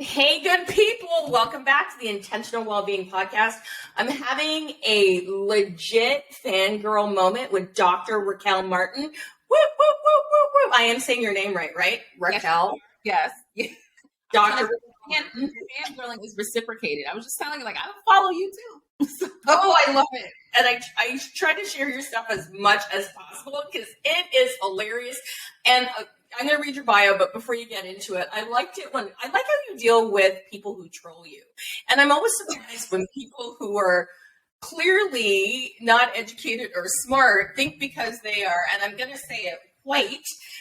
Hey, good people. Welcome back to the Intentional Wellbeing Podcast. I'm having a legit fangirl moment with Dr. Raquel Martin. Woo, woo, woo, woo, woo. I am saying your name right? Raquel? Yes. Dr. And fangirling is reciprocated. I was just telling you, like, I follow you too. Oh, I love it. And I try to share your stuff as much as possible because it is hilarious. And I'm going to read your bio, but before you get into it, I like how you deal with people who troll you. And I'm always surprised when people who are clearly not educated or smart think because they are, and I'm going to say it, white,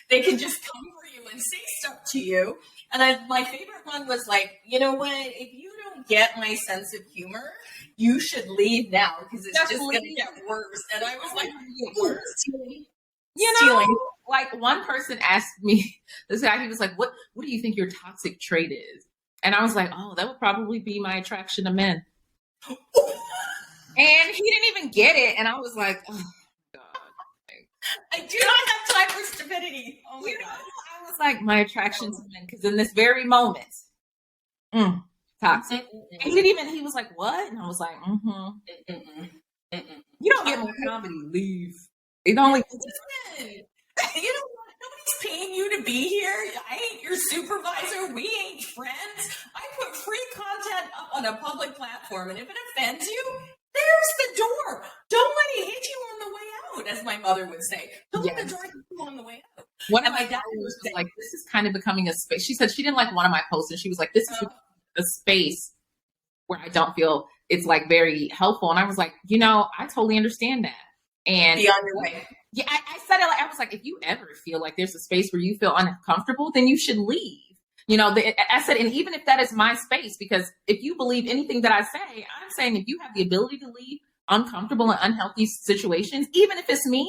they can just come for you and say stuff to you. And my favorite one was like, you know what? If you don't get my sense of humor, you should leave now because it's just going to get worse. And I was like, worse. Stealing. Like one person asked me, this guy, he was like, what do you think your toxic trait is? And I was like, oh, that would probably be my attraction to men. And he didn't even get it. And I was like, oh, God. I do not have time for stupidity. Oh my God. I was like, my attraction to men, because in this very moment, toxic. And he was like, what? And I was like, You don't get more comedy, leave. It only. You know what? Nobody's paying you to be here. I ain't your supervisor. We ain't friends. I put free content up on a public platform, and if it offends you, there's the door. Don't let it hit you on the way out, as my mother would say. Don't let the door hit you on the way out. One of my daughters was like, this is kind of becoming a space. She said she didn't like one of my posts, and she was like, this is a space where I don't feel it's like very helpful. And I was like, I totally understand that. And be on your way. Yeah, I said it. I was like, if you ever feel like there's a space where you feel uncomfortable, then you should leave. I said, and even if that is my space, because if you believe anything that I say, I'm saying if you have the ability to leave uncomfortable and unhealthy situations, even if it's me,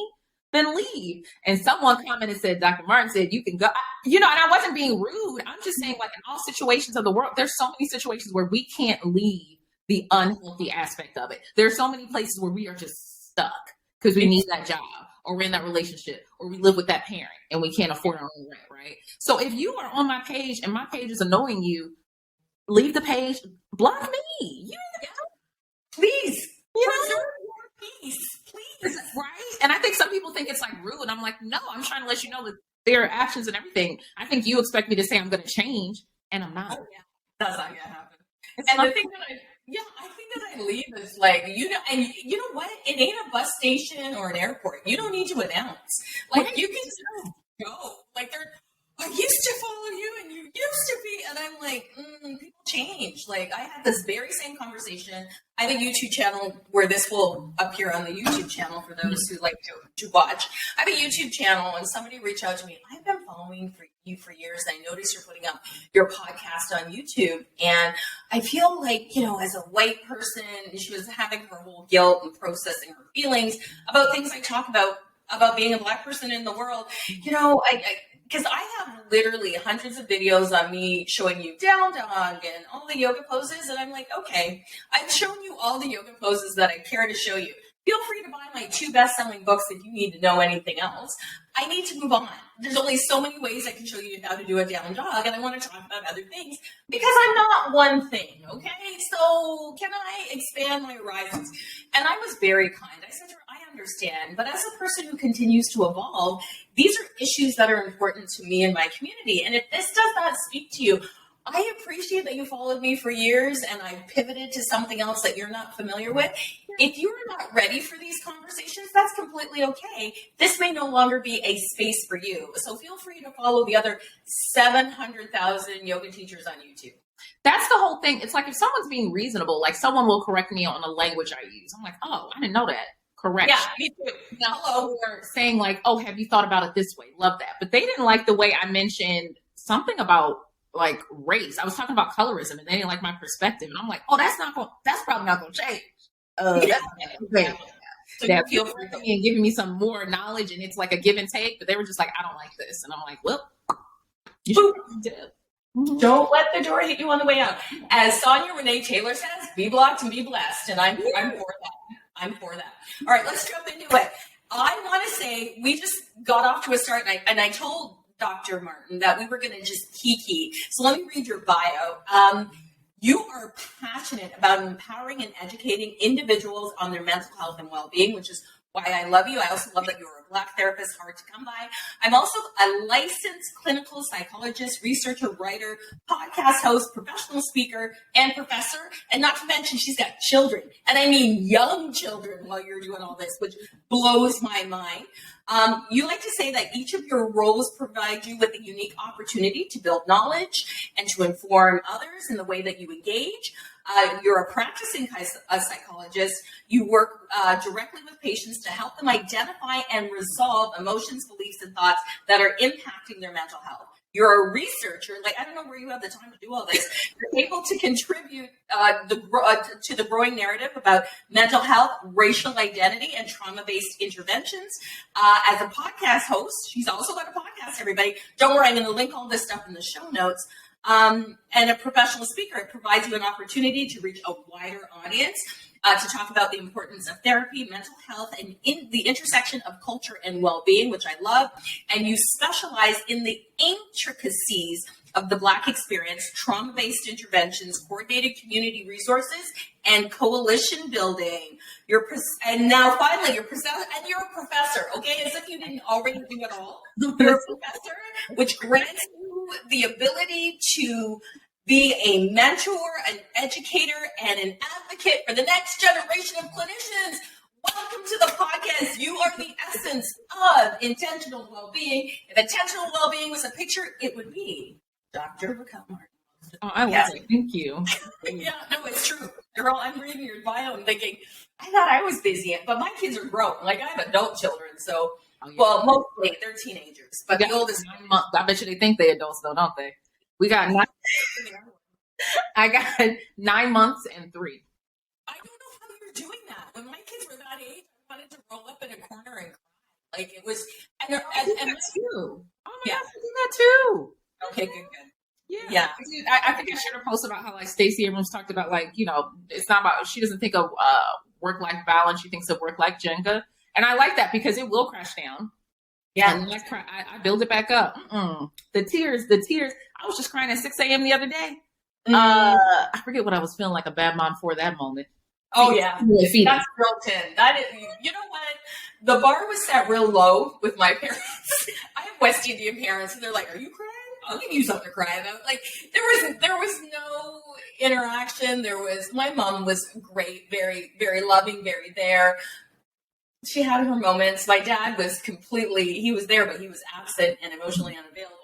then leave. And someone commented and said, Dr. Martin said, you can go, and I wasn't being rude. I'm just saying, like, in all situations of the world, there's so many situations where we can't leave the unhealthy aspect of it. There's so many places where we are just stuck because we need that job, or we're in that relationship, or we live with that parent and we can't afford our own rent, right? So if you are on my page and my page is annoying you, leave the page, block me. Please. Preserve your peace, please. Right? And I think some people think it's like rude. And I'm like, no, I'm trying to let you know that there are actions and everything. I think you expect me to say I'm going to change, and I'm not. Oh, yeah. That's not going to happen. And the thing that I think that I leave is like, and you know what? It ain't a bus station or an airport. You don't need to announce. Like, you can just go. Like, I used to follow you and you used to be. And I'm like, people change. Like, I had this very same conversation. I have a YouTube channel where this will appear on the YouTube channel for those who like to watch. I have a YouTube channel, and somebody reached out to me. I've been following you for years, and I noticed you're putting up your podcast on YouTube. And I feel like, as a white person, she was having her whole guilt and processing her feelings about things I talk about being a Black person in the world. Because I have literally hundreds of videos on me showing you down dog and all the yoga poses. And I'm like, okay, I've shown you all the yoga poses that I care to show you. Feel free to buy my 2 best-selling books if you need to know anything else. I need to move on. There's only so many ways I can show you how to do a down dog, and I want to talk about other things because I'm not one thing, okay? So can I expand my horizons? And I was very kind. I said to her, I understand, but as a person who continues to evolve, these are issues that are important to me and my community. And if this does not speak to you, I appreciate that you followed me for years and I pivoted to something else that you're not familiar with. If you're not ready for these conversations, that's completely okay. This may no longer be a space for you. So feel free to follow the other 700,000 yoga teachers on YouTube. That's the whole thing. It's like if someone's being reasonable, like someone will correct me on the language I use. I'm like, oh, I didn't know that. Correction. Yeah, me too. Hello. Or saying like, oh, have you thought about it this way? Love that. But they didn't like the way I mentioned something about like race. I was talking about colorism, and they didn't like my perspective. And I'm like, oh, that's probably not going to change. That feel free and giving me some more knowledge, and it's like a give and take. But they were just like, I don't like this, and I'm like, well, you should. Don't let the door hit you on the way out. As Sonia Renee Taylor says, be blocked and be blessed. And I'm for that. I'm for that. All right, let's jump into it. I want to say we just got off to a start, and I told Dr. Martin, that we were going to just kiki. So let me read your bio. You are passionate about empowering and educating individuals on their mental health and well-being, which is why I love you. I also love that you're a Black therapist, hard to come by. I'm also a licensed clinical psychologist, researcher, writer, podcast host, professional speaker, and professor. And not to mention, she's got children. And I mean young children while you're doing all this, which blows my mind. You like to say that each of your roles provide you with a unique opportunity to build knowledge and to inform others in the way that you engage. You're a practicing psychologist. You work directly with patients to help them identify and resolve emotions, beliefs, and thoughts that are impacting their mental health. You're a researcher. Like, I don't know where you have the time to do all this. You're able to contribute to the growing narrative about mental health, racial identity, and trauma-based interventions. As a podcast host, she's also got a podcast, everybody. Don't worry, I'm going to link all this stuff in the show notes. And a professional speaker, it provides you an opportunity to reach a wider audience, to talk about the importance of therapy, mental health, and in the intersection of culture and well-being, which I love. And you specialize in the intricacies of the Black experience, trauma-based interventions, coordinated community resources, and coalition building. And now finally, you're a professor, okay? As if you didn't already do it all. You're a professor, which grants you the ability to be a mentor, an educator, and an advocate for the next generation of clinicians. Welcome to the podcast. You are the essence of intentional well-being. If intentional well-being was a picture, it would be Dr. Raquel Martin. Oh, I love it. Thank you. Yeah, no, it's true. I'm reading your bio and thinking, I thought I was busy, but my kids are grown. Like, I have adult children, so, well, mostly they're teenagers, but the oldest. 9 months. I bet you they think they're adults, though, don't they? I got 9 months and 3. I don't know how you're doing that. When my kids were that age, I wanted to roll up in a corner and cry. Like, it was, and I did that too. Oh my gosh, I did that too. Okay, good. Yeah. I think I shared a post about how, like, Stacey Abrams talked about, like, you know, it's not about, she doesn't think of work-life balance. She thinks of work-life Jenga. And I like that because it will crash down. Yeah. And I build it back up. The tears. I was just crying at 6 a.m. the other day. I forget what I was feeling like a bad mom for that moment. Oh, yeah. That's built in. That is, you know what? The bar was set real low with my parents. I have West Indian parents, and they're like, "Are you crying? I'll give you something to cry about." Like, there was no interaction. My mom was great, very, very loving, very there. She had her moments. My dad was he was there, but he was absent and emotionally unavailable.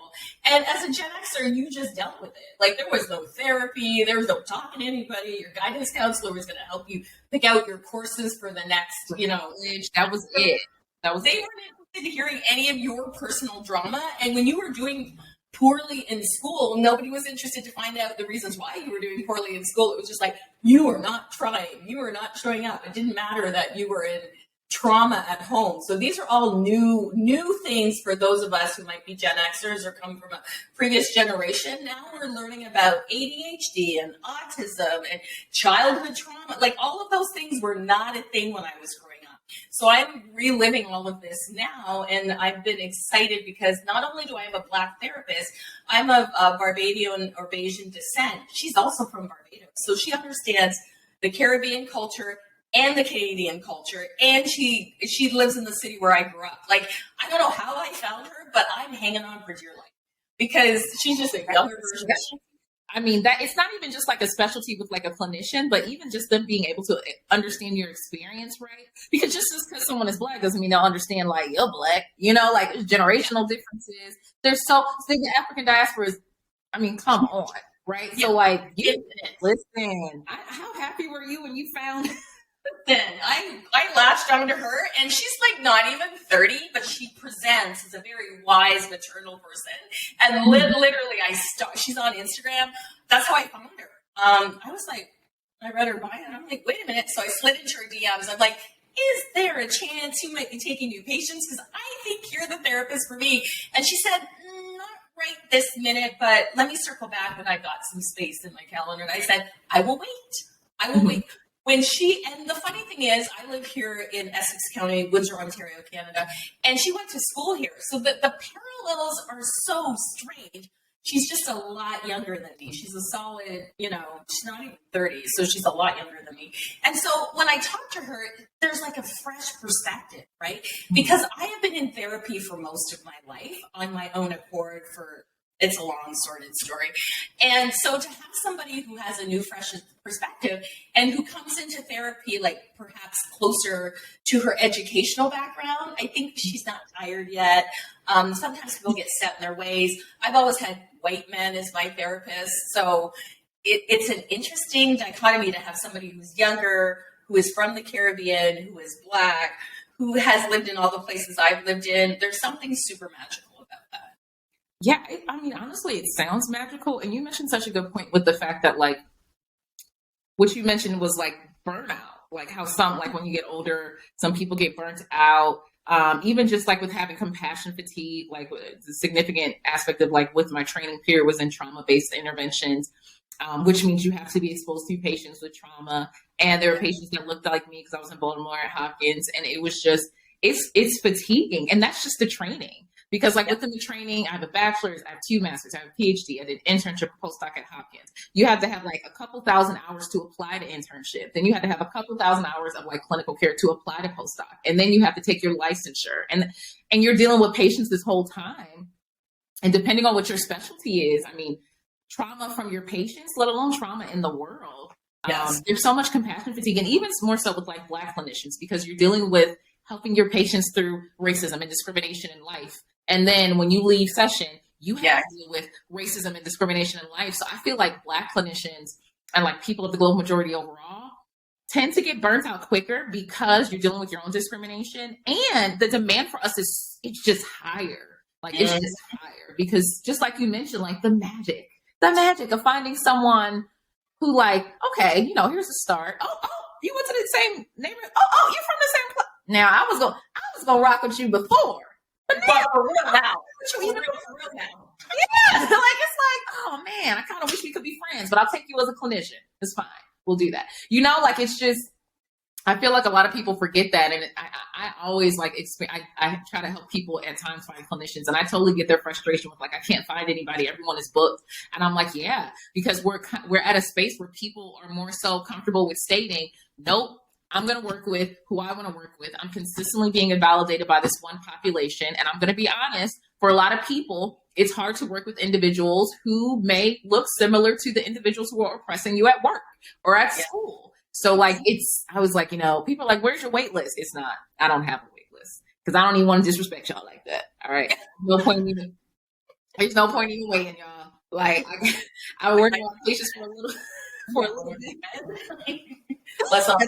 And as a Gen Xer, you just dealt with it. Like, there was no therapy. There was no talking to anybody. Your guidance counselor was going to help you pick out your courses for the next, That was it. They weren't interested in hearing any of your personal drama. And when you were doing poorly in school, nobody was interested to find out the reasons why you were doing poorly in school. It was just like, you were not trying. You were not showing up. It didn't matter that you were in trauma at home. So these are all new things for those of us who might be Gen Xers or come from a previous generation. Now we're learning about ADHD and autism and childhood trauma. Like, all of those things were not a thing when I was growing up. So I'm reliving all of this now, and I've been excited because not only do I have a Black therapist, I'm of Barbadian or Bayesian descent. She's also from Barbados. So she understands the Caribbean culture and the Canadian culture, and she lives in the city where I grew up. Like, I don't know how I found her, but I'm hanging on for dear life because she's just a younger version. I mean, that it's not even just like a specialty with like a clinician, but even just them being able to understand your experience, right? Because just because someone is Black doesn't mean they'll understand, like, you're Black, like there's generational differences. The African diaspora is, I mean, come on, right? Yeah. So, like, listen, how happy were you when you found... Then I latched onto her, and she's like not even 30, but she presents as a very wise maternal person. And literally, she's on Instagram. That's how I found her. I was like, I read her bio, and I'm like, wait a minute. So I slid into her DMs. I'm like, is there a chance you might be taking new patients? Because I think you're the therapist for me. And she said, not right this minute, but let me circle back when I've got some space in my calendar. And I said, I will wait. and the funny thing is, I live here in Essex County, Windsor, Ontario, Canada, and she went to school here. So the parallels are so strange. She's just a lot younger than me. She's a solid, she's not even 30, so she's a lot younger than me. And so when I talk to her, there's like a fresh perspective, right? Because I have been in therapy for most of my life on my own accord it's a long, sordid story. And so to have somebody who has a new, fresh perspective and who comes into therapy, like perhaps closer to her educational background, I think she's not tired yet. Sometimes people get set in their ways. I've always had white men as my therapist. So it's an interesting dichotomy to have somebody who's younger, who is from the Caribbean, who is Black, who has lived in all the places I've lived in. There's something super magical about that. Yeah, honestly, it sounds magical. And you mentioned such a good point with the fact that, like, what you mentioned was like burnout, like how when you get older, some people get burnt out. Even just like with having compassion fatigue, like the significant aspect of like with my training period was in trauma-based interventions, which means you have to be exposed to patients with trauma. And there were patients that looked like me because I was in Baltimore at Hopkins, and it was just, it's fatiguing. And that's just the training. Because like within the training, I have a bachelor's, I have 2 masters, I have a PhD, I did internship postdoc at Hopkins. You have to have like a couple thousand hours to apply to internship. Then you have to have a couple thousand hours of like clinical care to apply to postdoc. And then you have to take your licensure. And you're dealing with patients this whole time. And depending on what your specialty is, trauma from your patients, let alone trauma in the world. Yes. There's so much compassion fatigue, and even more so with like Black clinicians, because you're dealing with helping your patients through racism and discrimination in life. And then when you leave session, you have to deal with racism and discrimination in life. So I feel like Black clinicians and like people of the global majority overall tend to get burnt out quicker because you're dealing with your own discrimination, and the demand for us it's just higher. Like it's just higher because just like you mentioned, like the magic of finding someone who like, okay, here's a start. Oh, you went to the same neighborhood. Oh, you're from the same place. Now I was gonna rock with you before. But for real now. Yeah, like it's like, oh man, I kind of wish we could be friends, but I'll take you as a clinician. It's fine. We'll do that. Like it's just, I feel like a lot of people forget that, and I always like I try to help people at times find clinicians, and I totally get their frustration with like I can't find anybody. Everyone is booked, and I'm like, yeah, because we're at a space where people are more so comfortable with stating, nope. I'm going to work with who I want to work with. I'm consistently being invalidated by this one population. And I'm going to be honest, for a lot of people, it's hard to work with individuals who may look similar to the individuals who are oppressing you at work or at school. So like I was like, people are like, where's your wait list? It's not, I don't have a wait list because I don't even want to disrespect y'all like that. All right. There's no point in waiting, y'all. Like I work on patients for a little bit. Let's not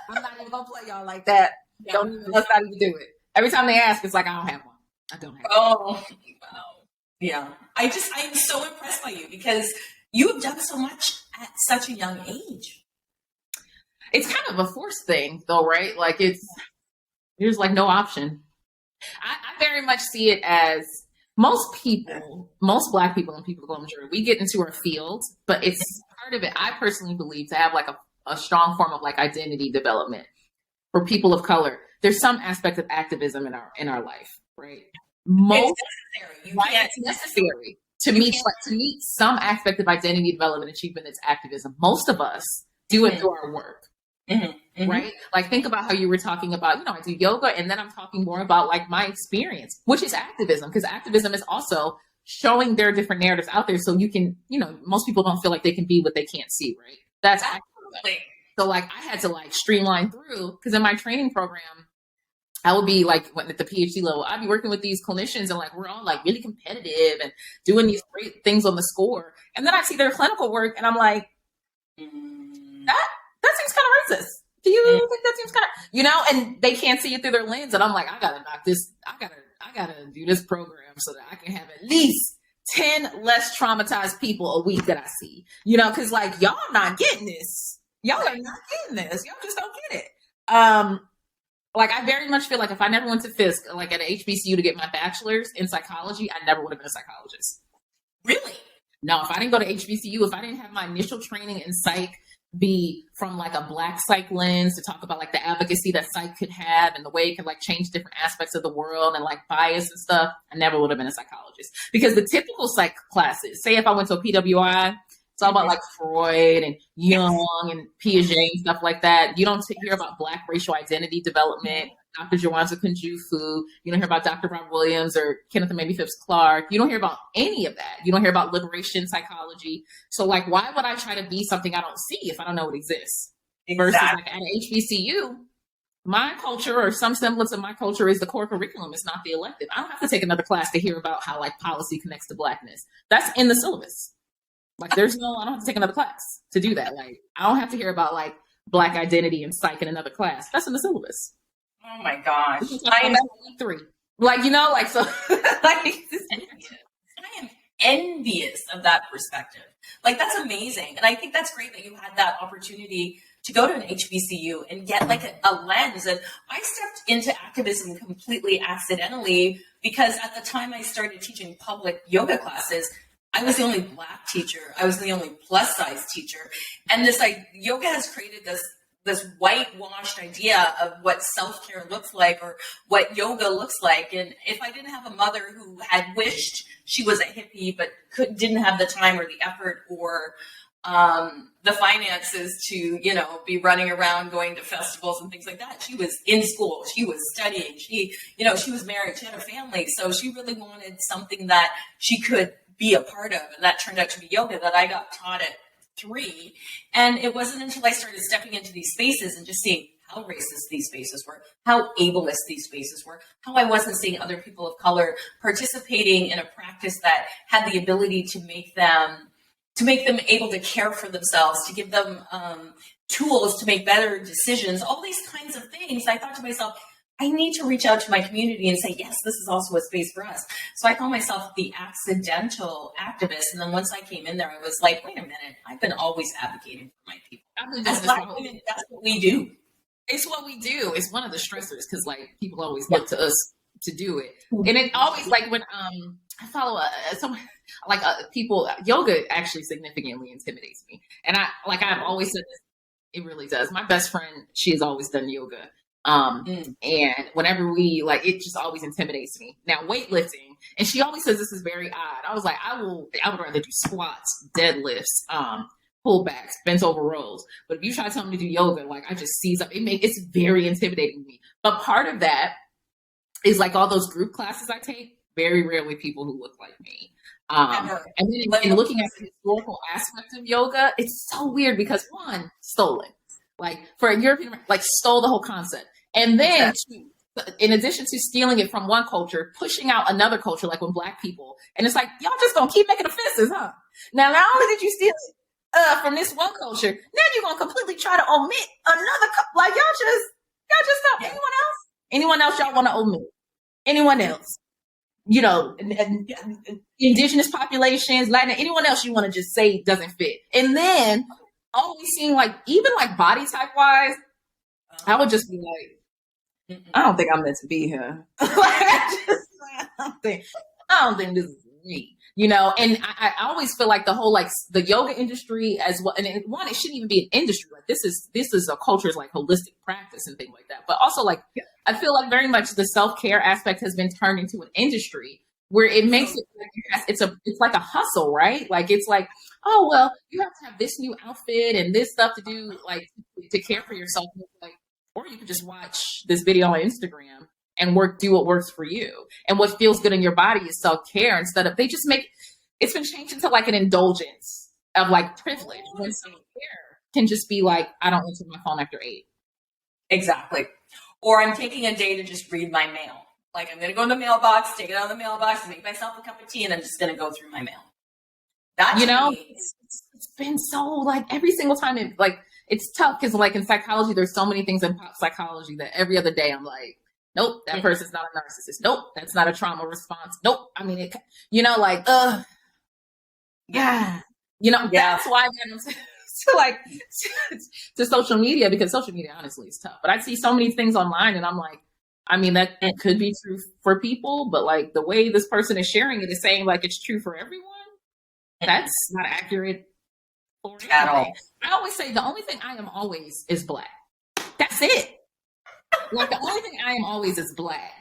I'm not even gonna play y'all like that. Let's not even do it. Every time they ask, it's like I don't have one. I don't have one. Oh, wow. Yeah. I'm so impressed by you because you have done so much at such a young age. It's kind of a forced thing though, right? Like there's like no option. I very much see it as most Black people and people of global majority, we get into our fields, but it's part of it. I personally believe to have like a strong form of like identity development for people of color. There's some aspect of activism in our life, right? It's necessary to meet some aspect of identity development achievement that's activism. Most of us do it through our work. Right? Like think about how you were talking about, I do yoga, and then I'm talking more about like my experience, which is activism, because activism is also showing their different narratives out there. So you can, most people don't feel like they can be what they can't see, right? That's activism. So like I had to like streamline through, because in my training program, I would be like at the PhD level, I'd be working with these clinicians and like we're all like really competitive and doing these great things on the score. And then I see their clinical work and I'm like, that seems kind of racist. Do you think that seems kind of, and they can't see it through their lens. And I'm like, I gotta do this program so that I can have at least 10 less traumatized people a week that I see, cause like y'all not getting this. Y'all are not getting this. Y'all just don't get it. Like I very much feel like if I never went to Fisk, like at an HBCU to get my bachelor's in psychology, I never would have been a psychologist. Really? No, if I didn't go to HBCU, if I didn't have my initial training in psych be from like a Black psych lens to talk about like the advocacy that psych could have and the way it could like change different aspects of the world and like bias and stuff, I never would have been a psychologist. Because the typical psych classes, say if I went to a PWI, it's all about like Freud and Jung and Piaget and stuff like that. You don't hear about Black racial identity development. Dr. Jawanza Kunjufu. You don't hear about Dr. Rob Williams or Kenneth and Mamie Phipps Clark. You don't hear about any of that. You don't hear about liberation psychology. So like, why would I try to be something I don't see if I don't know it exists? Exactly. Versus like at an HBCU, my culture or some semblance of my culture is the core curriculum. It's not the elective. I don't have to take another class to hear about how like policy connects to Blackness. That's in the syllabus. Like I don't have to take another class to do that. Like I don't have to hear about like Black identity and psych in another class. That's in the syllabus. Oh my gosh. I am 3. Like, you know, like, so like, I am envious of that perspective. Like, that's amazing. And I think that's great that you had that opportunity to go to an HBCU and get like a lens. And I stepped into activism completely accidentally because at the time I started teaching public yoga classes, I was the only Black teacher. I was the only plus size teacher. And this like yoga has created this whitewashed idea of what self-care looks like or what yoga looks like. And if I didn't have a mother who had wished she was a hippie, but didn't have the time or the effort or the finances to, you know, be running around going to festivals and things like that. She was in school. She was studying. She was married. She had a family. So she really wanted something that she could be a part of. And that turned out to be yoga that I got taught at 3. And it wasn't until I started stepping into these spaces and just seeing how racist these spaces were, how ableist these spaces were, how I wasn't seeing other people of color participating in a practice that had the ability to make them able to care for themselves, to give them tools to make better decisions, all these kinds of things. I thought to myself, I need to reach out to my community and say, yes, this is also a space for us. So I call myself the accidental activist. And then once I came in there, I was like, wait a minute, I've been always advocating for my people. That's what we do. It's what we do. It's one of the stressors because like people always look to us to do it. And it always like when I follow people, yoga actually significantly intimidates me. And I've always said this, it really does. My best friend, she has always done yoga. And whenever it just always intimidates me. Now weightlifting, and she always says this is very odd. I was like, I would rather do squats, deadlifts, pullbacks, bent over rows. But if you try to tell me to do yoga, like I just seize up. It's very intimidating to me. But part of that is like all those group classes I take, very rarely people who look like me. And then in looking at the historical aspect of yoga, it's so weird because one, stolen. Like for a European, like stole the whole concept. And then in addition to stealing it from one culture, pushing out another culture, like when Black people, and it's like, y'all just gonna keep making offenses, huh? Now, not only did you steal it from this one culture, now you're gonna completely try to omit another, like y'all just stop. Yeah. Anyone else y'all want to omit? Anyone else? You know, indigenous populations, Latin, anyone else you want to just say doesn't fit. And then always seem like, even like body type wise, I would just be like, I don't think I'm meant to be here. I don't think this is me, you know? And I always feel like the whole, like the yoga industry as well. And it shouldn't even be an industry. Like this is a culture's like holistic practice and things like that. But also like, I feel like very much the self-care aspect has been turned into an industry where it makes it like it's like a hustle, right? Like it's like, oh well, you have to have this new outfit and this stuff to do, like to care for yourself. Like, or you could just watch this video on Instagram and do what works for you. And what feels good in your body is self-care instead of it's been changed into like an indulgence of like privilege when self-care can just be like, I don't answer my phone after 8. Exactly. Or I'm taking a day to just read my mail. Like I'm going to go in the mailbox, take it out of the mailbox, make myself a cup of tea, and I'm just going to go through my mail. That's, you know, it's been so like every single time it's tough because like in psychology, there's so many things in pop psychology that every other day I'm like, nope, that person's not a narcissist. Nope, that's not a trauma response. Nope. I mean, you know, like, yeah, you know, that's why I'm to social media, because social media honestly is tough. But I see so many things online and I'm like, I mean, that could be true for people, but like the way this person is sharing it is saying like it's true for everyone. That's not accurate or At all. anything. I always say the only thing I am always is black. That's it. Like the only thing I am always is black.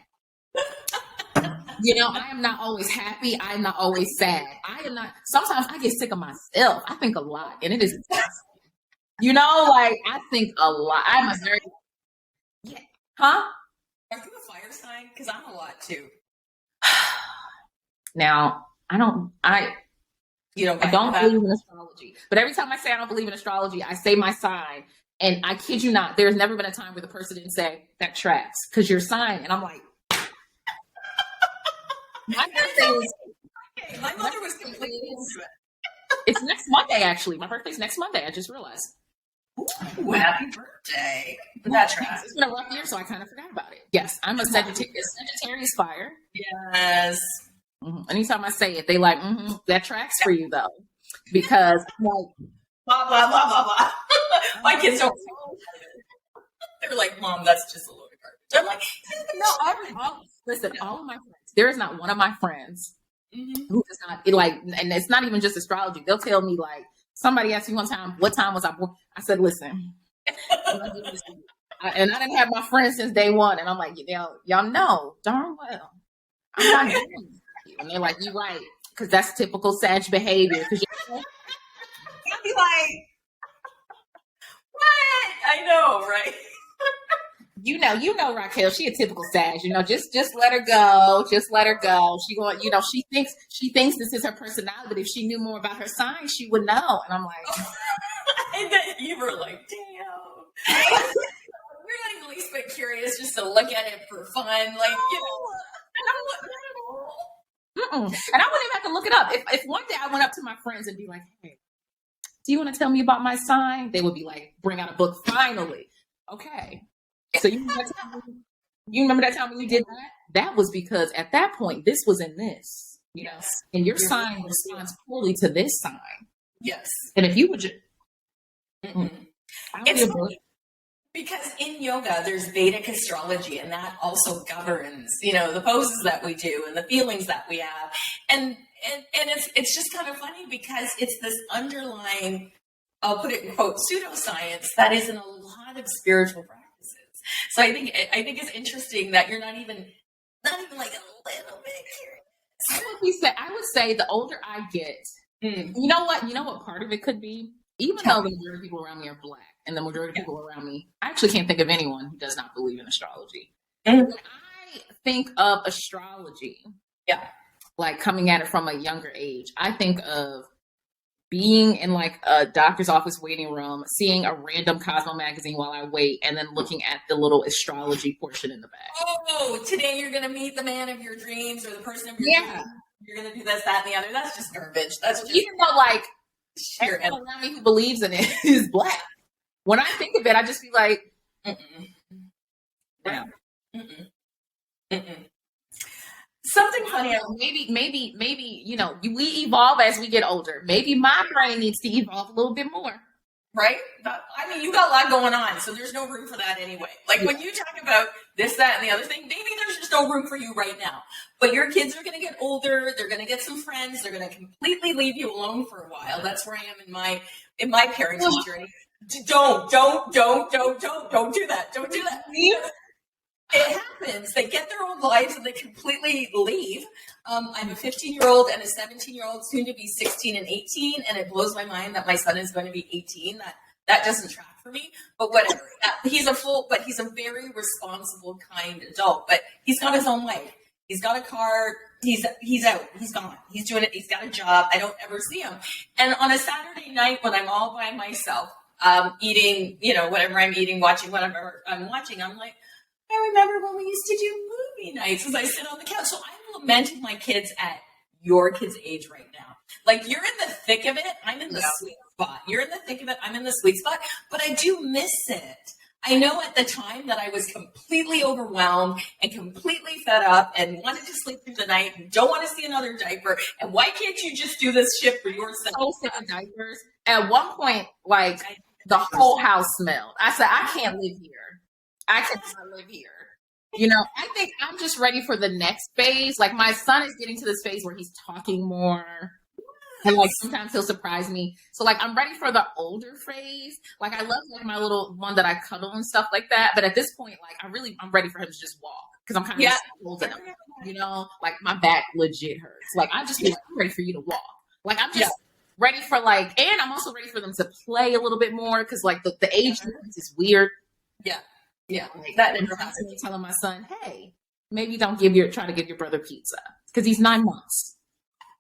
You know, I am not always happy. I am not always sad. I am not. Sometimes I get sick of myself. I think a lot, and it is. You know, like I think a lot. I'm a very. Yeah. Huh? Are you a fire sign? Because I'm a lot too. Now, I don't believe in astrology. But every time I say I don't believe in astrology, I say my sign. And I kid you not, there's never been a time where the person didn't say, that tracks, because your sign. And I'm like, my birthday is. My mother was completely. It's next Monday, actually. My birthday's next Monday. I just realized. Ooh, happy birthday. That tracks. It's been a rough year, so I kind of forgot about it. Yes, I'm a Sagittarius fire. Yes. Mm-hmm. Anytime I say it, they like, that tracks for you, though. Because, like, blah, blah, blah, blah, blah. My kids don't. They're like, Mom, that's just a load of garbage. I'm like, no, listen, all of my friends, there is not one of my friends who does not, and it's not even just astrology. They'll tell me, like, somebody asked me one time, what time was I born? I said, listen, and I didn't have my friends since day one. And I'm like, y'all know darn well I'm not doing this. And they're like, you're right, because that's typical Sag behavior. Because I'll be like, what? I know, right? You know, Raquel, she a typical Sag. Just let her go. Just let her go. She going, she thinks this is her personality. But if she knew more about her sign, she would know. And I'm like, and then you were like, damn. We're not even least bit curious just to look at it for fun, like And I wouldn't even have to look it up. If one day I went up to my friends and be like, hey, do you want to tell me about my sign? They would be like, bring out a book. Finally. Okay. So you remember that time when you did that? That was because at that point, this was in this, and your sign responds poorly to this sign. Yes. And if you would just, it's funny, because in yoga, there's Vedic astrology, and that also governs, the poses that we do and the feelings that we have. And it's just kind of funny because it's this underlying, I'll put it in quote, pseudoscience that is in a lot of spiritual practices. So I think it's interesting that you're not even like a little bit curious. I would say the older I get, you know what part of it could be? Even though the majority of people around me are black, and the majority of people around me, I actually can't think of anyone who does not believe in astrology. When I think of astrology, like coming at it from a younger age, I think of being in like a doctor's office waiting room, seeing a random Cosmo magazine while I wait, and then looking at the little astrology portion in the back. Oh, today you're going to meet the man of your dreams or the person of your dreams. You're going to do this, that, and the other. That's just garbage. That's just even though like everyone around me who believes in it is black. When I think of it, I just be like, something funny. Maybe, we evolve as we get older. Maybe my brain needs to evolve a little bit more. Right? I mean, you got a lot going on, so there's no room for that anyway. Like when you talk about this, that, and the other thing, maybe there's just no room for you right now. But your kids are going to get older. They're going to get some friends. They're going to completely leave you alone for a while. That's where I am in my parenting journey. Don't do that. Don't do that. It happens. They get their own lives and they completely leave. I'm a 15-year-old and a 17-year-old, soon to be 16 and 18, and it blows my mind that my son is going to be 18. That doesn't track for me, but whatever. He's a very responsible, kind adult, but he's got his own life. He's got a car. He's out. He's gone. He's doing it. He's got a job. I don't ever see him. And on a Saturday night when I'm all by myself, eating, whatever I'm eating, watching whatever I'm watching, I'm like, I remember when we used to do movie nights as I sit on the couch. So I'm lamenting my kids at your kids' age right now. Like, you're in the thick of it. I'm in the sweet spot. You're in the thick of it. I'm in the sweet spot. But I do miss it. I know at the time that I was completely overwhelmed and completely fed up and wanted to sleep through the night and don't want to see another diaper. And why can't you just do this shit for yourself? So sick of diapers. At one point, like, the whole house smelled. I said, I can't live here. I cannot live here. I think I'm just ready for the next phase. Like, my son is getting to this phase where he's talking more. And like sometimes he'll surprise me. So like I'm ready for the older phase. Like I love like my little one that I cuddle and stuff like that. But at this point, like I'm ready for him to just walk because I'm kind of holding him. You know, like my back legit hurts. Like I just feel like I'm ready for you to walk. Like I'm just ready for like, and I'm also ready for them to play a little bit more because like the age difference is weird. Yeah, yeah. Like, that reminds me of telling my son, hey, maybe don't try to give your brother pizza because he's 9 months.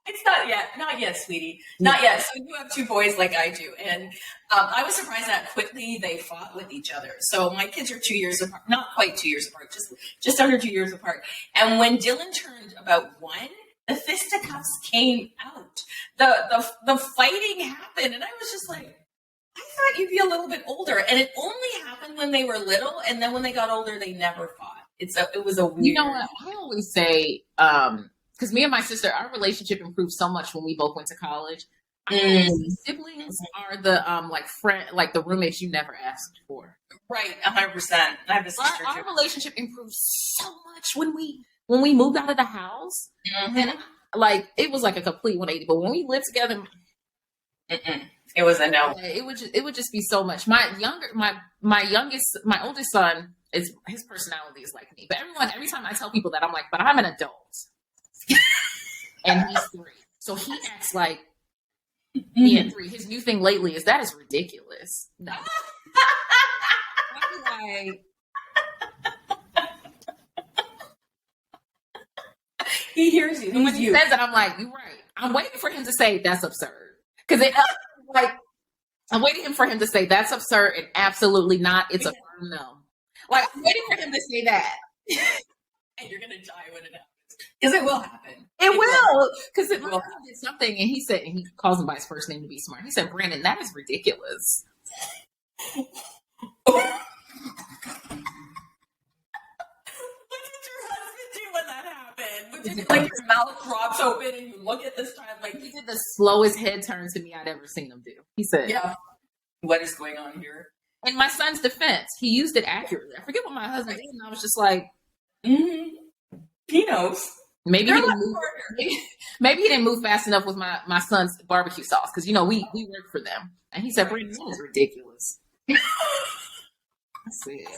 It's not yet, sweetie, not yet. So you have 2 boys like I do, and I was surprised that quickly they fought with each other. So my kids are 2 years apart, not quite 2 years apart, just under 2 years apart. And when Dylan turned about 1, the fisticuffs came out. The fighting happened, and I was just like, I thought you'd be a little bit older, and it only happened when they were little, and then when they got older, they never fought. It was a weird. You know what I always say. Because me and my sister, our relationship improved so much when we both went to college. Siblings are the like the roommates you never asked for. Right, 100%. I have a sister our relationship improved so much when we moved out of the house, and like it was like a complete 180. But when we lived together, it was a no. It would just be so much. My oldest son his personality is like me. But every time I tell people that, I'm like, but I'm an adult. And he's 3. So he acts like me at 3. His new thing lately is that is ridiculous. No. Like, he hears you. When he says it, I'm like, you're right. I'm waiting for him to say that's absurd. Because I'm waiting for him to say that's absurd and absolutely not. It's a firm no. Like I'm waiting for him to say that. And you're gonna die when it happens. Because it will happen. It will. Because my husband did something and he said, and he calls him by his first name to be smart. He said, Brandon, that is ridiculous. What did your husband do when that happened? Did like your mouth drops open and you look at this child like he did the slowest head turn to me I'd ever seen him do. He said, yeah. What is going on here? In my son's defense, he used it accurately. I forget what my husband did, and I was just like, he knows. Maybe he didn't move fast enough with my son's barbecue sauce because we work for them, and he said, "Brandon, that was ridiculous." That's it.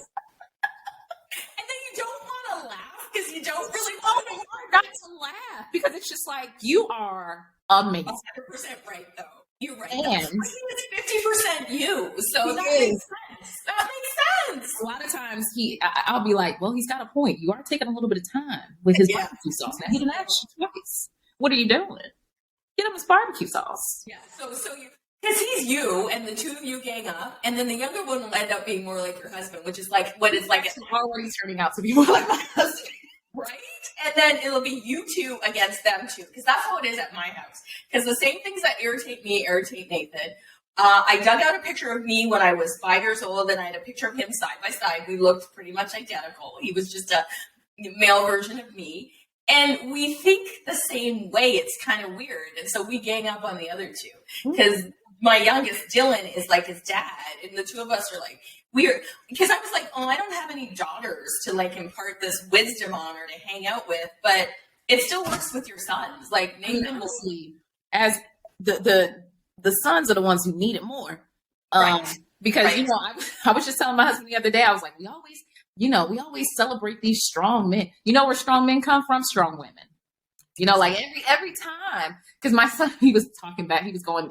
And then you don't want to laugh because you don't really want not to laugh because it's just like you are amazing. 100% right, though. You're right. And it's 50% you, so that makes sense. That makes sense. A lot of times I'll be like, well, he's got a point. You are taking a little bit of time with his barbecue sauce. Now he didn't ask you twice. What are you doing? Get him his barbecue sauce. Yeah. So you, because he's you, and the 2 of you gang up, and then the younger one will end up being more like your husband, which is like what is like already turning out to be more like my husband. Right? And then it'll be you 2 against them 2. Because that's how it is at my house. Because the same things that irritate me irritate Nathan. I dug out a picture of me when I was 5 years old, and I had a picture of him side by side. We looked pretty much identical. He was just a male version of me. And we think the same way. It's kind of weird. And so we gang up on the other 2. Because my youngest, Dylan, is like his dad. And the 2 of us are like, weird, because I was like, oh, I don't have any daughters to like impart this wisdom on or to hang out with, but it still works with your sons. Like Nathan will see as the sons are the ones who need it more. Because I was just telling my husband the other day, I was like, we always celebrate these strong men. You know where strong men come from? Strong women. Like every time, because my son, he was talking back, he was going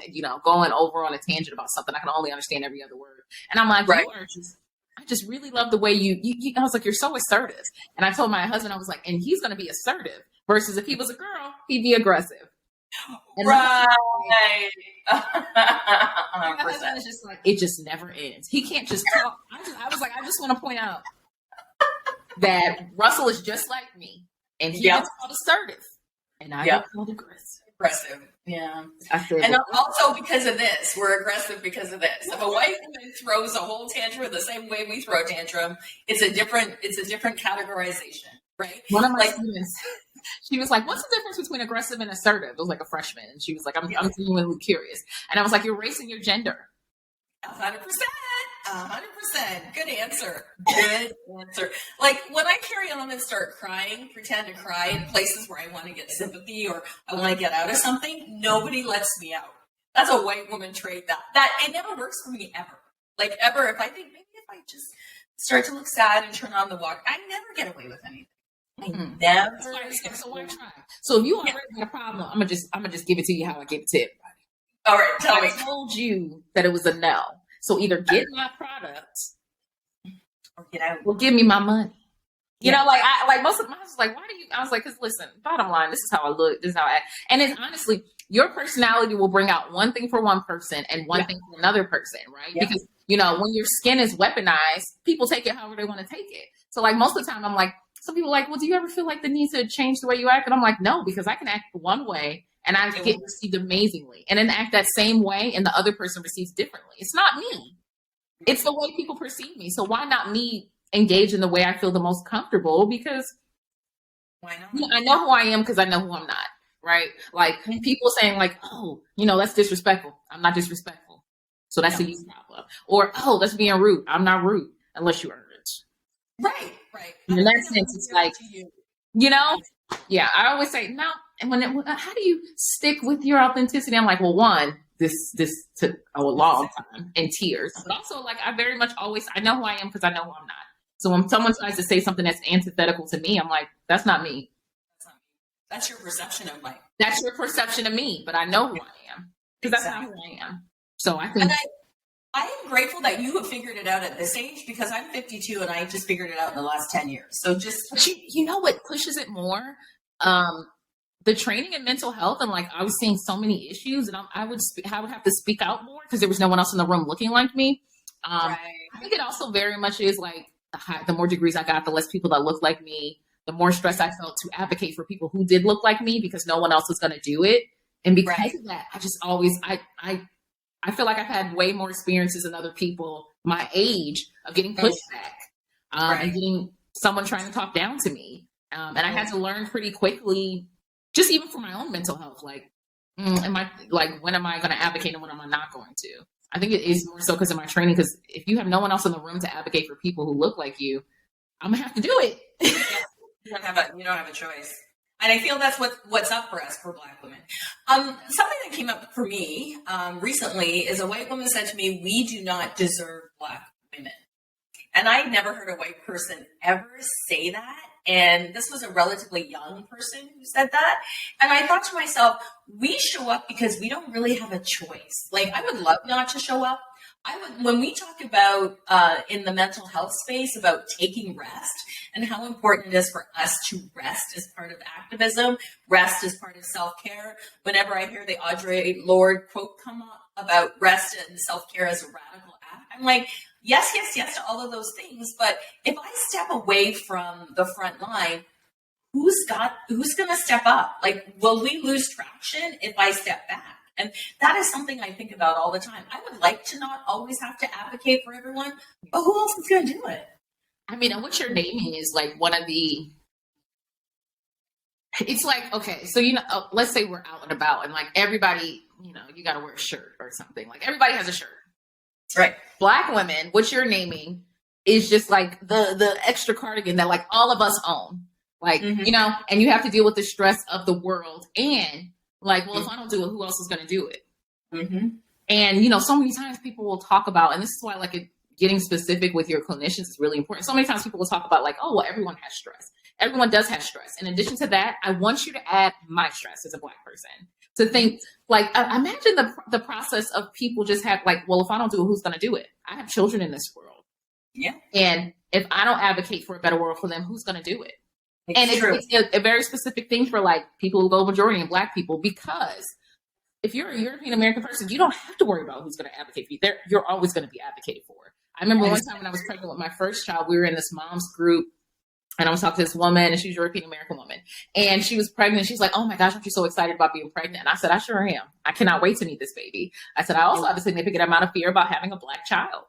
over on a tangent about something. I can only understand every other word. And I'm like, I just really love the way you I was like, you're so assertive. And I told my husband, I was like, and he's going to be assertive versus if he was a girl, he'd be aggressive. And right. My husband is just like, it just never ends. He can't just talk. I was like, I just want to point out that Russell is just like me. And he gets called assertive. And I get called aggressive. Yeah. And also because of this, we're aggressive because of this. If a white woman throws a whole tantrum the same way we throw a tantrum, it's a different categorization, right? One of my students, she was like, what's the difference between aggressive and assertive? It was like a freshman. And she was like, I'm genuinely curious. And I was like, you're erasing your gender. 100%. 100%. Good answer. Good answer. Like when I carry on and start crying, pretend to cry in places where I want to get sympathy or I want to get out of something, nobody lets me out. That's a white woman trait. That it never works for me ever. Like ever. If I think maybe if I just start to look sad and turn on the walk, I never get away with anything. Never. So why try? So if you already got a problem, I'm gonna just give it to you how I give it to everybody. All right, tell me. I told you that it was a no. So either get my product or get out. Or give me my money. You know, like most of my was like, why do you? I was like, because listen, bottom line, this is how I look, this is how I act, and it's honestly, your personality will bring out one thing for one person and one thing for another person, right? Yeah. Because when your skin is weaponized, people take it however they want to take it. So like most of the time, I'm like. Some people are like, well, do you ever feel like the need to change the way you act? And I'm like, no, because I can act one way and I get received amazingly. And then act that same way and the other person receives differently. It's not me. It's the way people perceive me. So why not me engage in the way I feel the most comfortable? Because why not? I know who I am because I know who I'm not, right? Like people saying like, oh, that's disrespectful. I'm not disrespectful. So that's a you problem. Or, oh, that's being rude. I'm not rude unless you earn it. Right. Right. In that sense, it's like, I always say, no. And how do you stick with your authenticity? I'm like, well, one, this took a long time and tears. But also, like, I very much I know who I am because I know who I'm not. So when someone tries to say something that's antithetical to me, I'm like, that's not me. That's your perception of me. That's your perception of me, but I know who I am because that's not who I am. So I think. I am grateful that you have figured it out at this age because I'm 52 and I just figured it out in the last 10 years. So you know what pushes it more? The training in mental health, and like I was seeing so many issues, and I would have to speak out more because there was no one else in the room looking like me. I think it also very much is like the more degrees I got, the less people that look like me, the more stress I felt to advocate for people who did look like me because no one else was going to do it. And because of that, I just always I feel like I've had way more experiences than other people my age of getting pushed back and getting someone trying to talk down to me. And I had to learn pretty quickly, just even for my own mental health, like, when am I going to advocate and when am I not going to? I think it is more so because of my training, because if you have no one else in the room to advocate for people who look like you, I'm going to have to do it. You don't have a choice. And I feel that's what's up for us, for Black women. Something that came up for me recently is a white woman said to me, we do not deserve Black women. And I never heard a white person ever say that. And this was a relatively young person who said that. And I thought to myself, we show up because we don't really have a choice. Like, I would love not to show up. When we talk about in the mental health space about taking rest and how important it is for us to rest as part of activism, rest as part of self-care. Whenever I hear the Audre Lorde quote come up about rest and self-care as a radical act, I'm like, yes to all of those things. But if I step away from the front line, who's going to step up? Like, will we lose traction if I step back? And that is something I think about all the time. I would like to not always have to advocate for everyone, but who else is going to do it? I mean, and what you're naming is like one of the, it's like, okay, so, let's say we're out and about and like everybody, you got to wear a shirt or something. Like everybody has a shirt. Right. Black women, what you're naming is just like the extra cardigan that like all of us own. Like, and you have to deal with the stress of the world and like, well, if I don't do it, who else is going to do it? Mm-hmm. And, so many times people will talk about, and this is why like getting specific with your clinicians is really important. So many times people will talk about like, oh, well, everyone has stress. Everyone does have stress. In addition to that, I want you to add my stress as a Black person to think like, imagine the process of people just have like, well, if I don't do it, who's going to do it? I have children in this world. Yeah. And if I don't advocate for a better world for them, who's going to do it? It's a very specific thing for like people who go majority and Black people, because if you're a European American person, you don't have to worry about who's going to advocate for you. You're always going to be advocated for. I remember one time when I was pregnant with my first child, we were in this mom's group and I was talking to this woman and she was a European American woman and she was pregnant. She's like, oh my gosh, aren't you so excited about being pregnant? And I said, I sure am. I cannot wait to meet this baby. I said, I also have a significant amount of fear about having a Black child.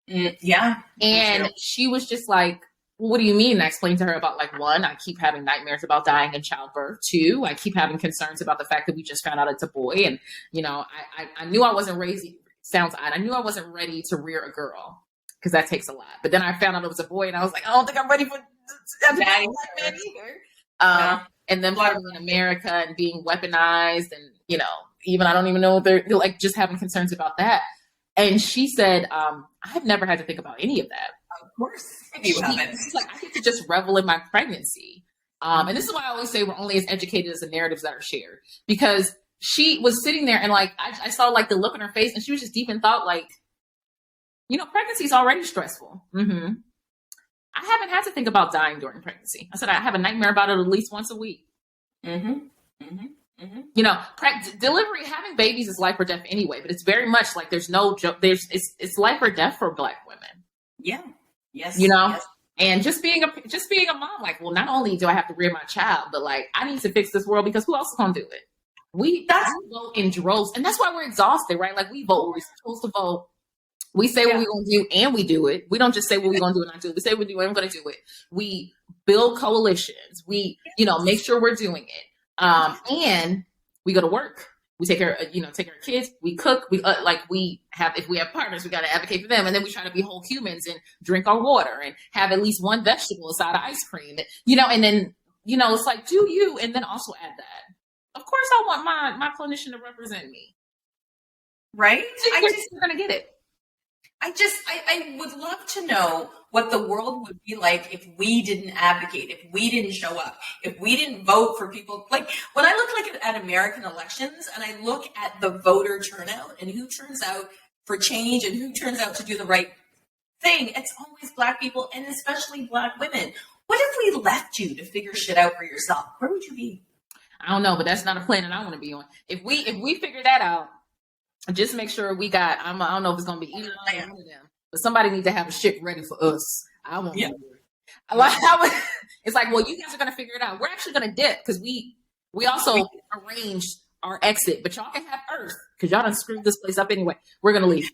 Yeah. And she was just like, well, what do you mean? And I explained to her about like, one, I keep having nightmares about dying in childbirth. Two, I keep having concerns about the fact that we just found out it's a boy. And, I knew I wasn't sounds odd. I knew I wasn't ready to rear a girl. because that takes a lot. But then I found out it was a boy, and I was like, I don't think I'm ready for that either. And then living in America and being weaponized, and even I don't even know if they're like just having concerns about that. And she said, I've never had to think about any of that. Of course, you haven't. She's like, I get to just revel in my pregnancy. And this is why I always say we're only as educated as the narratives that are shared, because she was sitting there and like, I saw like the look on her face, and she was just deep in thought, like, pregnancy is already stressful. Mm-hmm. I haven't had to think about dying during pregnancy. I said, I have a nightmare about it at least once a week. Mm-hmm. Mm-hmm. Delivery, having babies is life or death anyway, but it's very much like there's no joke. It's life or death for Black women. Yeah. Yes. Yes. And just being a mom, like, well, not only do I have to rear my child, but like, I need to fix this world, because who else is going to do it? We vote in droves, and that's why we're exhausted, right? Like, we vote, we're supposed to vote. We say what we're going to do, and we do it. We don't just say what we're going to do and not do it. We say what we do, and we're going to do it. We build coalitions. We, make sure we're doing it. And we go to work. We take care of kids. We cook. If we have partners, we got to advocate for them. And then we try to be whole humans and drink our water and have at least one vegetable inside of ice cream. And then, it's like, do you, and then also add that. Of course, I want my clinician to represent me. Right? You're going to get it. I would love to know what the world would be like if we didn't advocate, if we didn't show up, if we didn't vote for people. Like, when I look at American elections and I look at the voter turnout and who turns out for change and who turns out to do the right thing, it's always Black people, and especially Black women. What if we left you to figure shit out for yourself? Where would you be? I don't know, but that's not a planet I want to be on. If we figure that out, just make sure we got, I don't know if it's going to be either one of them, but somebody needs to have a shit ready for us. I won't. Yeah. It's like, well, you guys are going to figure it out. We're actually going to dip, because we also arranged our exit, but y'all can have Earth, because y'all done screwed this place up anyway. We're going to leave.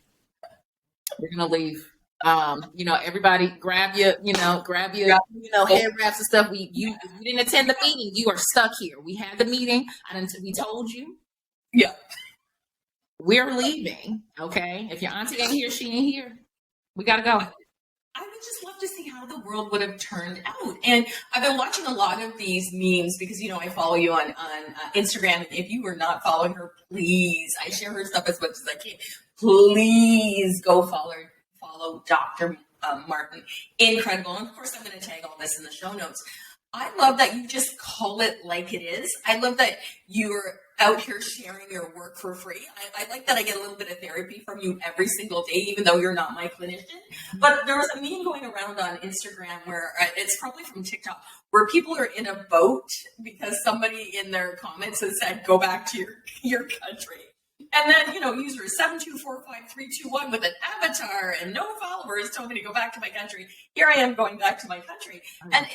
Everybody grab your head wraps and stuff. You didn't attend the meeting. You are stuck here. We had the meeting. We told you. Yeah. We're leaving, okay? If your auntie ain't here, she ain't here. We gotta go. I would just love to see how the world would have turned out. And I've been watching a lot of these memes because, I follow you on Instagram. If you are not following her, please, I share her stuff as much as I can. Please go follow Dr. Martin. Incredible. And of course, I'm going to tag all this in the show notes. I love that you just call it like it is. I love that you're out here sharing your work for free. I like that I get a little bit of therapy from you every single day, even though you're not my clinician. But there was a meme going around on Instagram where it's probably from TikTok, where people are in a boat because somebody in their comments has said, go back to your country. And then, user 7245321 with an avatar and no followers told me to go back to my country. Here I am going back to my country. And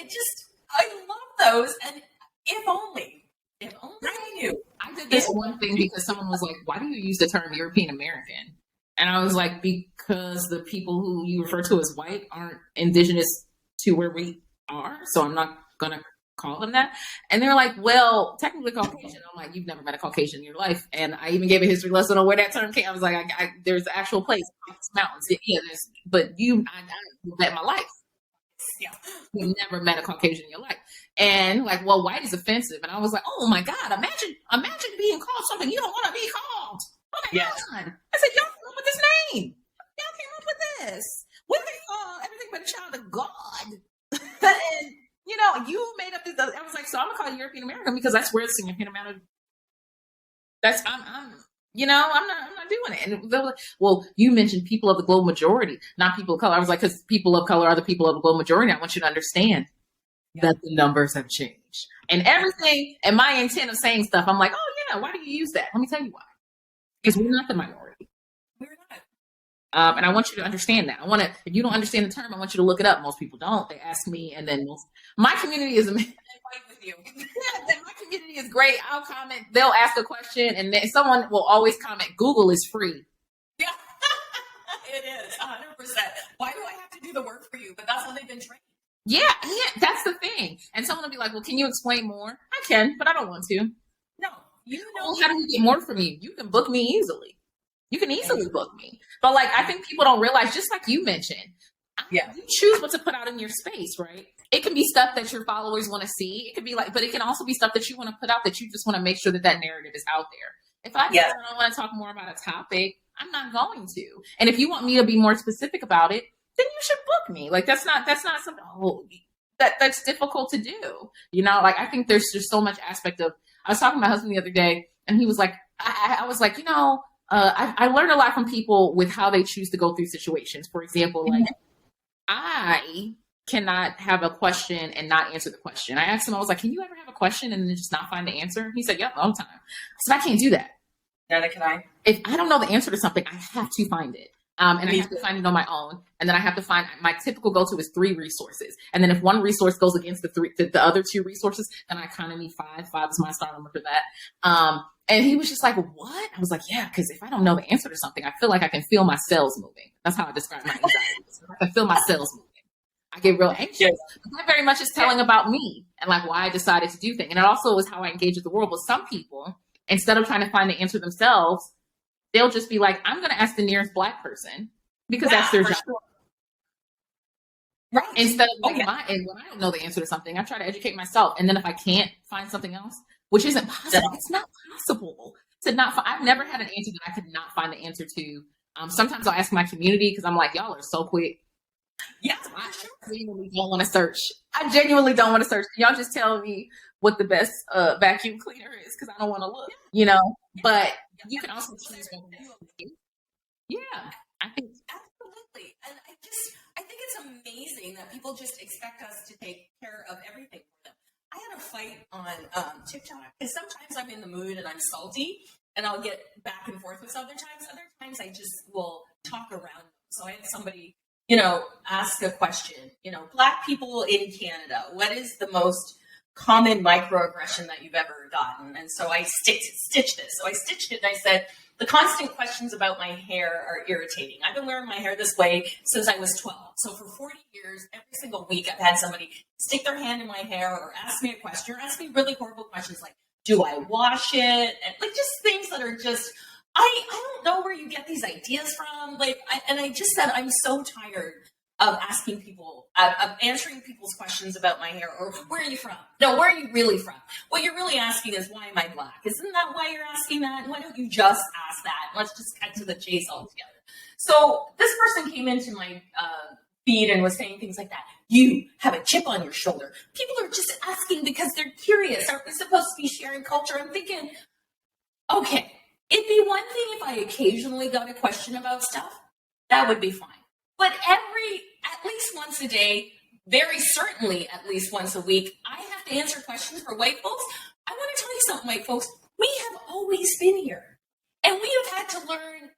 I love those. And if only I knew. I did this one thing because someone was like, why do you use the term European American? And I was like, because the people who you refer to as white aren't indigenous to where we are. So I'm not going to call them that. And they're like, well, technically Caucasian. I'm like, you've never met a Caucasian in your life. And I even gave a history lesson on where that term came. I was like, there's an actual place, mountains. Yeah, but I met my life. Yeah, you've never met a Caucasian in your life. And like, well, white is offensive. And I was like, oh my God, imagine being called something you don't want to be called. Oh my God. I said, y'all came up with this name. Y'all came up with this. What do they call everything but a child of God? And you made up this. I was like, so I'm gonna call you European American because that's where it's significant amount of. I'm not doing it. And they're like, well, you mentioned people of the global majority, not people of color. I was like, because people of color are the people of the global majority. I want you to understand that the numbers have changed and everything. And my intent of saying stuff, I'm like, oh yeah, why do you use that? Let me tell you why. Because we're not the minority. We're not. And I want you to understand that. If you don't understand the term, I want you to look it up. Most people don't. They ask me, and then my community is amazing. With you. Yeah, my community is great. I'll comment. They'll ask a question, and then someone will always comment. Google is free. Yeah, it is 100%. Why do I have to do the work for you? But that's how they've been trained. Yeah, that's the thing. And someone will be like, "Well, can you explain more?" I can, but I don't want to. No, how do we get more from you? You can book me easily. You can easily book me. But like, I think people don't realize, just like you mentioned, Yeah. you choose what to put out in your space, right? It can be stuff that your followers want to see. It could be like, but it can also be stuff that you want to put out that you just want to make sure that that narrative is out there. If I don't want to talk more about a topic, I'm not going to. And if you want me to be more specific about it, then you should book me. Like that's not something that's difficult to do. You know, like I think there's just so much aspect of. I was talking to my husband the other day, and he was like, I was like, you know, I learned a lot from people with how they choose to go through situations. For example, like I cannot have a question and not answer the question. I asked him, I was like, can you ever have a question and then just not find the answer? He said, yep, all the time. I said, I can't do that. Neither can I. If I don't know the answer to something, I have to find it. And I have to find it on my own. And then I have to find, my typical go-to is 3 resources. And then if one resource goes against the other 2 resources, then I kind of need 5. 5 is my star number for that. And he was just like, what? I was like, yeah, because if I don't know the answer to something, I feel like I can feel my cells moving. That's how I describe my anxiety. I can feel my cells moving. I get real anxious. Yes. That very much is telling about me and like why I decided to do things. And it also is how I engage with the world. But some people, instead of trying to find the answer themselves, they'll just be like, I'm going to ask the nearest Black person because that's their job. Sure. Right. Instead of and when I don't know the answer to something, I try to educate myself. And then if I can't find something else, which isn't possible, it's not possible to not find. I've never had an answer that I could not find the answer to. Sometimes I'll ask my community because I'm like, y'all are so quick. Yeah, I genuinely don't want to search. I genuinely don't want to search. Y'all just tell me what the best vacuum cleaner is because I don't want to look, you know. But you can also choose one. Yeah, I think absolutely. And I think it's amazing that people just expect us to take care of everything for them. I had a fight on TikTok because sometimes I'm in the mood and I'm salty and I'll get back and forth with other times. Other times I just will talk around. So I had somebody, you know, ask a question, you know, Black people in Canada, what is the most common microaggression that you've ever gotten? And so I stitched this. So I stitched it and I said, the constant questions about my hair are irritating. I've been wearing my hair this way since I was 12. So for 40 years, every single week, I've had somebody stick their hand in my hair or ask me a question or ask me really horrible questions like, do I wash it? And like just things that are just, I don't know where you get these ideas from. Like, I just said, I'm so tired of asking people, of answering people's questions about my hair or where are you from? No, where are you really from? What you're really asking is why am I Black? Isn't that why you're asking that? Why don't you just ask that? Let's just cut to the chase altogether. So this person came into my feed and was saying things like that. You have a chip on your shoulder. People are just asking because they're curious. Aren't we supposed to be sharing culture? I'm thinking, okay, it'd be one thing if I occasionally got a question about stuff. That would be fine. But at least once a day, very certainly at least once a week, I have to answer questions for white folks. I want to tell you something, white folks. We have always been here. And we have had to learn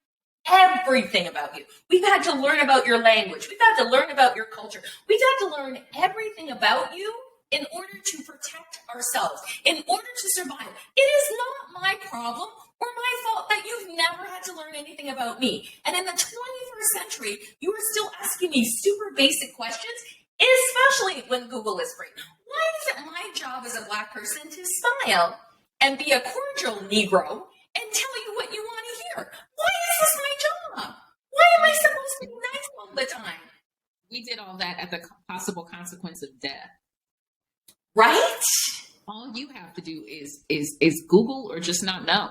everything about you. We've had to learn about your language. We've had to learn about your culture. We've had to learn everything about you in order to protect ourselves, in order to survive. It is not my problem or my fault that you've never had to learn anything about me. And in the 21st century, you are still asking me super basic questions, especially when Google is free. Why is it my job as a Black person to smile and be a cordial Negro and tell you what you want to hear? Why is this my job? Why am I supposed to be nice all the time? We did all that at the possible consequence of death. Right? All you have to do is Google or just not know.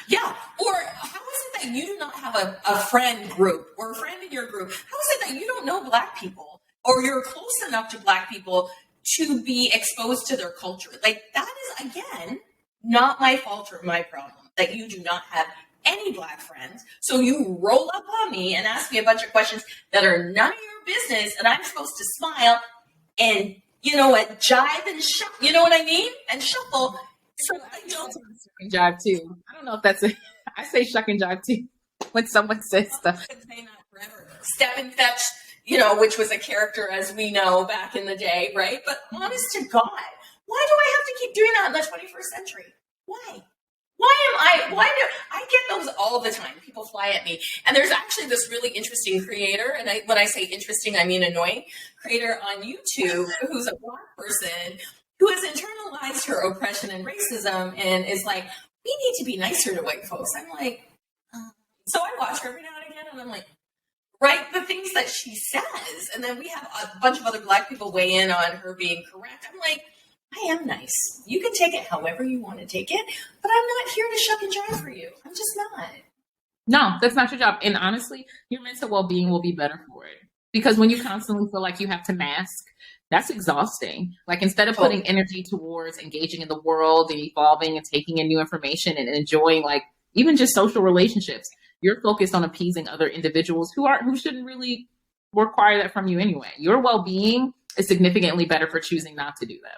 Yeah. Or how is it that you do not have a friend group or a friend in your group? How is it that you don't know Black people or you're close enough to Black people to be exposed to their culture? Like that is, again, not my fault or my problem that you do not have any Black friends. So you roll up on me and ask me a bunch of questions that are none of your business and I'm supposed to smile and, you know what, jive and shuffle, you know what I mean? And shuffle. So I don't shuck and jive too. I don't know if that's I say shuck and jive too when someone says stuff. Step and fetch, you know, which was a character as we know back in the day, right? But honest to God, why do I have to keep doing that in the 21st century? Why? Why do I get those all the time? People fly at me. And there's actually this really interesting creator, and when I say interesting, I mean annoying, creator on YouTube who's a Black person who has internalized her oppression and racism and is like, we need to be nicer to white folks. I'm like, So I watch her every now and again, and I'm like, right, the things that she says, and then we have a bunch of other Black people weigh in on her being correct. I'm like, I am nice. You can take it however you want to take it, but I'm not here to shuck and jive for you. I'm just not. No, that's not your job. And honestly, your mental well-being will be better for it. Because when you constantly feel like you have to mask, that's exhausting. Like instead of putting energy towards engaging in the world and evolving and taking in new information and enjoying like even just social relationships, you're focused on appeasing other individuals who shouldn't really require that from you anyway. Your well-being is significantly better for choosing not to do that.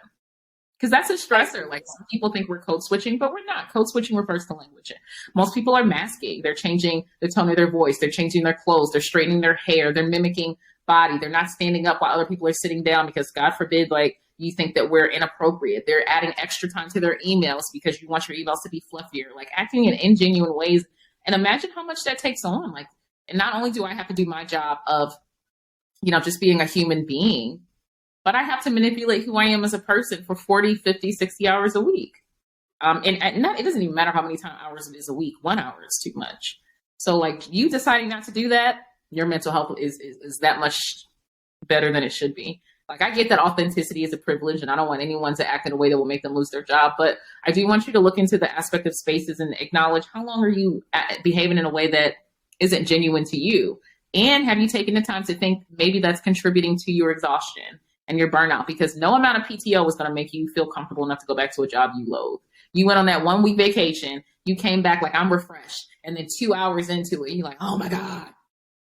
Because that's a stressor. Like some people think we're code switching, but we're not. Code switching refers to language. Most people are masking. They're changing the tone of their voice. They're changing their clothes. They're straightening their hair. They're mimicking body. They're not standing up while other people are sitting down because God forbid, like you think that we're inappropriate. They're adding extra time to their emails because you want your emails to be fluffier, like acting in ingenuine ways. And imagine how much that takes on. Like, and not only do I have to do my job of, just being a human being, but I have to manipulate who I am as a person for 40, 50, 60 hours a week. It doesn't even matter how many hours it is a week. 1 hour is too much. So like you deciding not to do that, your mental health is that much better than it should be. Like I get that authenticity is a privilege and I don't want anyone to act in a way that will make them lose their job. But I do want you to look into the aspect of spaces and acknowledge how long are you behaving in a way that isn't genuine to you? And have you taken the time to think maybe that's contributing to your exhaustion and your burnout? Because no amount of PTO is going to make you feel comfortable enough to go back to a job you loathe. You went on that 1 week vacation. You came back like I'm refreshed. And then 2 hours into it, you're like, oh my God.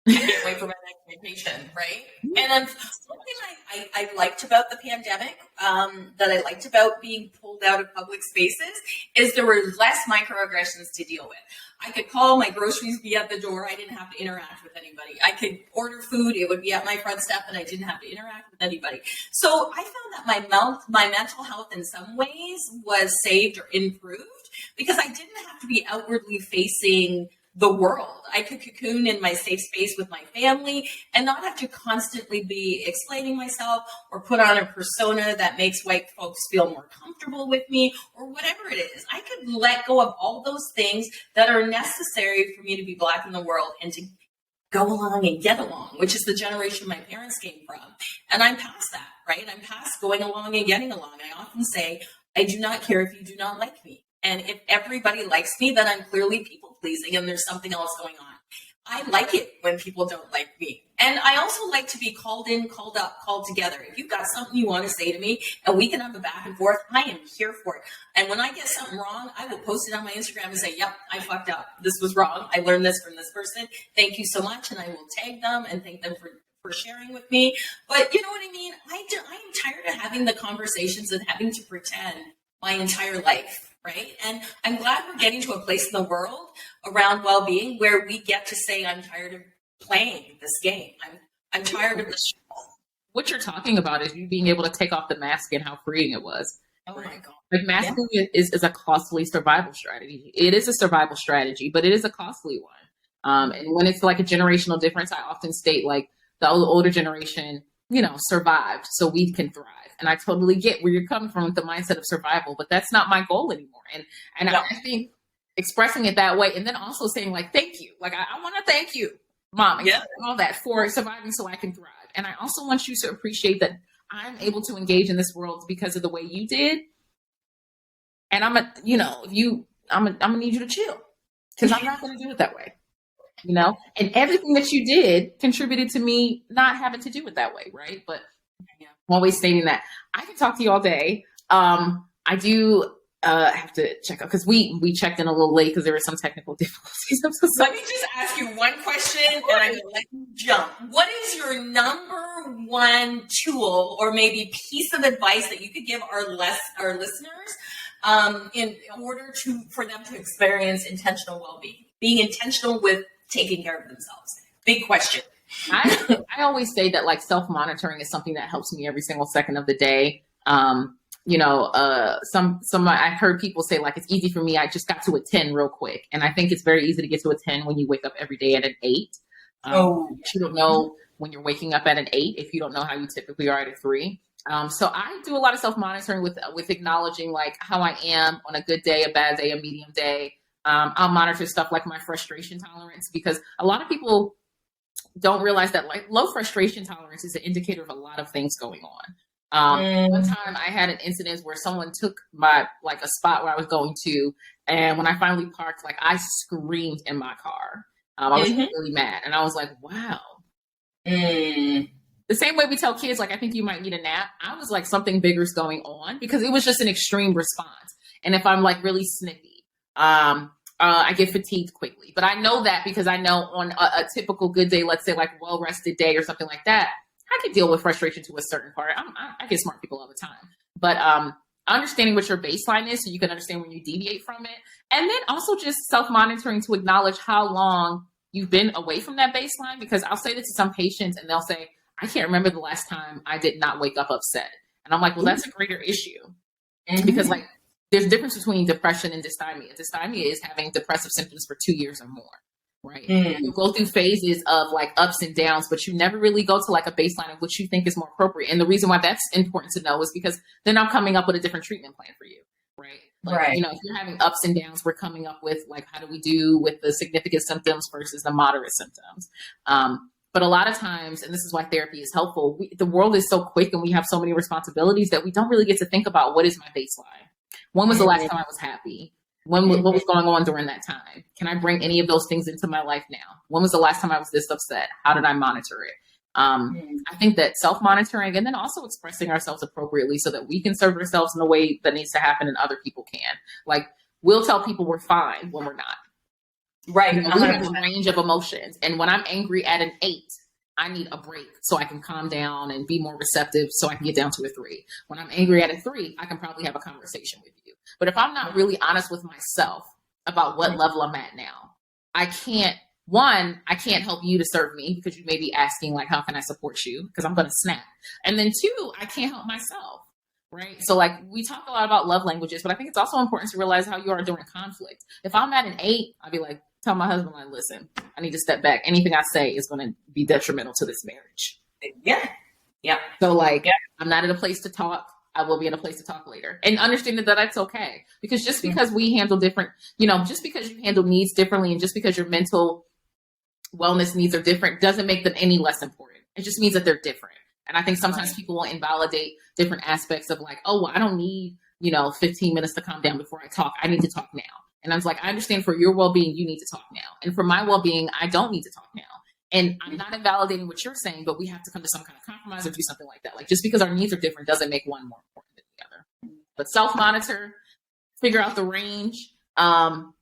I can't wait for my next vacation, right? And then something I liked about the pandemic, that I liked about being pulled out of public spaces, is there were less microaggressions to deal with. I could call, my groceries be at the door. I didn't have to interact with anybody. I could order food. It would be at my front step and I didn't have to interact with anybody. So I found that my mental health in some ways was saved or improved because I didn't have to be outwardly facing the world. I could cocoon in my safe space with my family and not have to constantly be explaining myself or put on a persona that makes white folks feel more comfortable with me or whatever it is. I could let go of all those things that are necessary for me to be Black in the world and to go along and get along, which is the generation my parents came from. And I'm past that, right? I'm past going along and getting along. I often say, I do not care if you do not like me. And if everybody likes me, then I'm clearly people pleasing and there's something else going on. I like it when people don't like me. And I also like to be called in, called up, called together. If you've got something you want to say to me and we can have a back and forth, I am here for it. And when I get something wrong, I will post it on my Instagram and say, yep, I fucked up. This was wrong. I learned this from this person. Thank you so much. And I will tag them and thank them for sharing with me. But you know what I mean? I'm tired of having the conversations and having to pretend my entire life. Right. And I'm glad we're getting to a place in the world around well-being where we get to say, I'm tired of playing this game. I'm tired of this. What you're talking about is you being able to take off the mask and how freeing it was. Oh my God. Like masking is a costly survival strategy. It is a survival strategy, but it is a costly one. And when it's like a generational difference, I often state like the older generation, survived so we can thrive. And I totally get where you're coming from with the mindset of survival, but that's not my goal anymore. And no. I think expressing it that way and then also saying like, thank you. Like, I want to thank you, Mom, and all that for surviving so I can thrive. And I also want you to appreciate that I'm able to engage in this world because of the way you did. And I'm gonna need you to chill because I'm not going to do it that way. And everything that you did contributed to me not having to do it that way. Right. But I'm always stating that I can talk to you all day. I do have to check out because we checked in a little late because there were some technical difficulties. Let me just ask you one question and I'm going to let you jump. What is your number one tool or maybe piece of advice that you could give our listeners in order for them to experience intentional well-being, being intentional with taking care of themselves? Big question. I always say that like self-monitoring is something that helps me every single second of the day. I've heard people say like, it's easy for me. I just got to a 10 real quick. And I think it's very easy to get to a 10 when you wake up every day at an 8. You don't know when you're waking up at an 8, if you don't know how you typically are at a 3. So I do a lot of self-monitoring with acknowledging like how I am on a good day, a bad day, a medium day. I'll monitor stuff like my frustration tolerance, because a lot of people don't realize that like low frustration tolerance is an indicator of a lot of things going on. One time I had an incident where someone took my, like a spot where I was going to, and when I finally parked, like I screamed in my car. I was really mad, and I was like, wow. The same way we tell kids, like, I think you might need a nap. I was like, something bigger is going on, because it was just an extreme response. And if I'm like really snippy, I get fatigued quickly. But I know that because I know on a typical good day, let's say like well-rested day or something like that, I can deal with frustration to a certain part. I get smart people all the time. But understanding what your baseline is so you can understand when you deviate from it. And then also just self-monitoring to acknowledge how long you've been away from that baseline. Because I'll say this to some patients and they'll say, I can't remember the last time I did not wake up upset. And I'm like, well, that's a greater issue. Because like, there's a difference between depression and dysthymia. Dysthymia is having depressive symptoms for 2 years or more, right? You go through phases of like ups and downs, but you never really go to like a baseline of what you think is more appropriate. And the reason why that's important to know is because then I'm coming up with a different treatment plan for you, right? Like, you know, if you're having ups and downs, we're coming up with like, how do we do with the significant symptoms versus the moderate symptoms? But a lot of times, and this is why therapy is helpful, the world is so quick and we have so many responsibilities that we don't really get to think about what is my baseline. When was the last time I was happy? What was going on during that time? Can I bring any of those things into my life now? When was the last time I was this upset? How did I monitor it? I think that self-monitoring and then also expressing ourselves appropriately so that we can serve ourselves in the way that needs to happen and other people can. Like, we'll tell people we're fine when we're not. Right. You know, we have a range of emotions. And when I'm angry at an 8, I need a break so I can calm down and be more receptive so I can get down to a 3. When I'm angry at a 3, I can probably have a conversation with you. But if I'm not really honest with myself about what level I'm at now, I can't help you to serve me because you may be asking like, how can I support you? Because I'm going to snap. And then 2, I can't help myself. Right. So like we talk a lot about love languages, but I think it's also important to realize how you are during conflict. If I'm at an 8, I'll be like, tell my husband, like, listen, I need to step back. Anything I say is going to be detrimental to this marriage. Yeah. So like, I'm not in a place to talk. I will be in a place to talk later, and understanding that that's okay. Because just because we handle different, you know, just because you handle needs differently and just because your mental wellness needs are different doesn't make them any less important. It just means that they're different. And I think sometimes people will invalidate different aspects of like, oh, well, I don't need, 15 minutes to calm down before I talk. I need to talk now. And I was like, I understand for your well-being, you need to talk now. And for my well-being, I don't need to talk now. And I'm not invalidating what you're saying, but we have to come to some kind of compromise or do something like that. Like just because our needs are different doesn't make one more important than the other. But self-monitor, figure out the range. And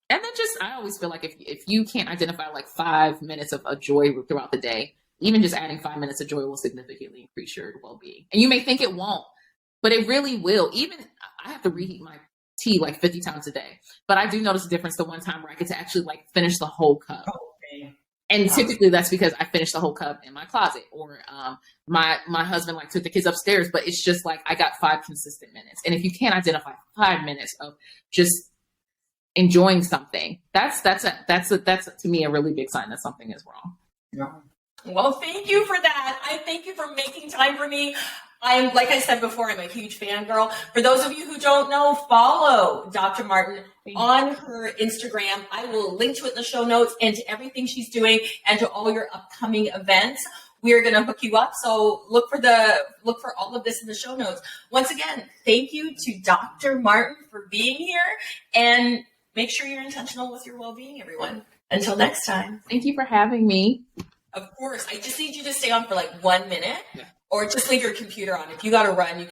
then I always feel like if you can't identify like 5 minutes of a joy throughout the day, even just adding 5 minutes of joy will significantly increase your well-being. And you may think it won't, but it really will. Even I have to reheat my tea like 50 times a day, but I do notice a difference the one time where I get to actually like finish the whole cup. And typically that's because I finished the whole cup in my closet, or my husband like took the kids upstairs, but it's just like I got 5 consistent minutes. And if you can't identify 5 minutes of just enjoying something, that's to me a really big sign that something is wrong. Yeah. Well, thank you for that. I thank you for making time for me. Like I said before, I'm a huge fangirl. For those of you who don't know, follow Dr. Martin on her Instagram. I will link to it in the show notes and to everything she's doing and to all your upcoming events. We are going to hook you up. So look for all of this in the show notes. Once again, thank you to Dr. Martin for being here, and make sure you're intentional with your well-being, everyone. Until next time. Thank you for having me. Of course. I just need you to stay on for like 1 minute, or just leave your computer on. If you got to run, you